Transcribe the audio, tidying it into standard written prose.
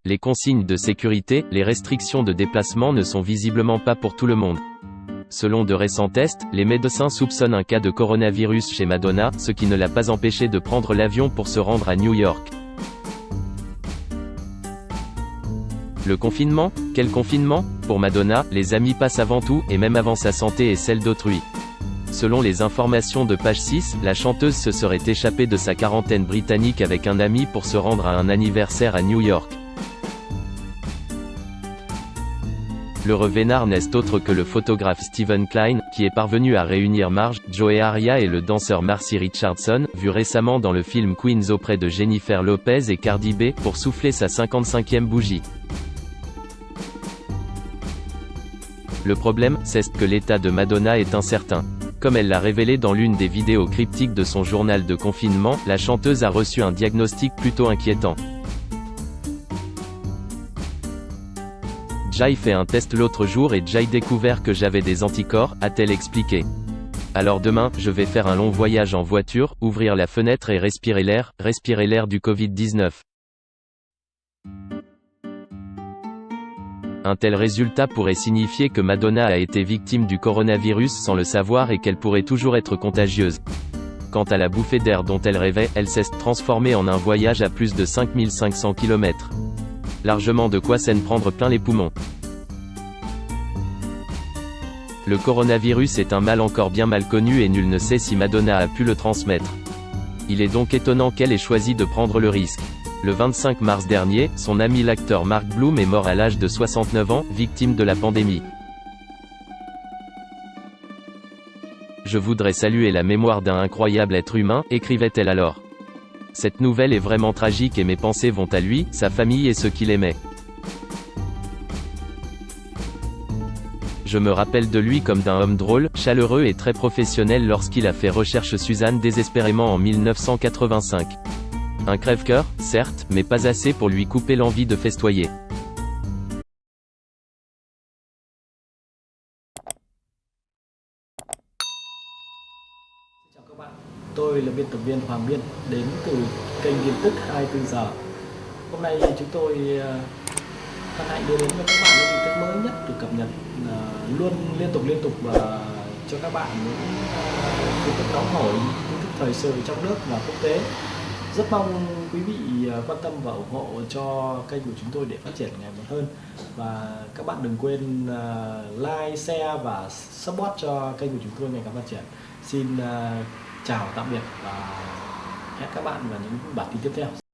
Les consignes de sécurité, les restrictions de déplacement ne sont visiblement pas pour tout le monde. Selon de récents tests, les médecins soupçonnent un cas de coronavirus chez Madonna, ce qui ne l'a pas empêché de prendre l'avion pour se rendre à New York. Le confinement? Quel confinement? Pour Madonna, les amis passent avant tout, et même avant sa santé et celle d'autrui. Selon les informations de Page 6, la chanteuse se serait échappée de sa quarantaine britannique avec un ami pour se rendre à un anniversaire à New York. L'heureux vénard n'est autre que le photographe Stephen Klein, qui est parvenu à réunir Marge, Joey Aria et le danseur Marcy Richardson, vu récemment dans le film Queens auprès de Jennifer Lopez et Cardi B, pour souffler sa 55e bougie. Le problème, c'est que l'état de Madonna est incertain. Comme elle l'a révélé dans l'une des vidéos cryptiques de son journal de confinement, la chanteuse a reçu un diagnostic plutôt inquiétant. J'ai fait un test l'autre jour et j'ai découvert que j'avais des anticorps, a-t-elle expliqué. Alors demain, je vais faire un long voyage en voiture, ouvrir la fenêtre et respirer l'air du Covid-19. Un tel résultat pourrait signifier que Madonna a été victime du coronavirus sans le savoir et qu'elle pourrait toujours être contagieuse. Quant à la bouffée d'air dont elle rêvait, elle s'est transformée en un voyage à plus de 5500 km. Largement de quoi s'en prendre plein les poumons. Le coronavirus est un mal encore bien mal connu et nul ne sait si Madonna a pu le transmettre. Il est donc étonnant qu'elle ait choisi de prendre le risque. Le 25 mars dernier, son ami l'acteur Mark Bloom est mort à l'âge de 69 ans, victime de la pandémie. Je voudrais saluer la mémoire d'un incroyable être humain, écrivait-elle alors. Cette nouvelle est vraiment tragique et mes pensées vont à lui, sa famille et ceux qu'il aimait. Je me rappelle de lui comme d'un homme drôle, chaleureux et très professionnel lorsqu'il a fait Recherche Suzanne désespérément en 1985. Un crève-cœur, certes, mais pas assez pour lui couper l'envie de festoyer. Chào các bạn, tôi là biên tập viên Hoàng Biên đến từ kênh tin tức 24 giờ. Hôm nay chúng tôi hân hạnh đưa đến cho các bạn những tin tức mới nhất được cập nhật luôn liên tục và cho các bạn những tin tức nóng hổi, tin tức thời sự trong nước và quốc tế. Rất mong quý vị quan tâm và ủng hộ cho kênh của chúng tôi để phát triển ngày một hơn. Và các bạn đừng quên like, share và support cho kênh của chúng tôi ngày càng phát triển. Xin chào tạm biệt và hẹn các bạn vào những bản tin tiếp theo.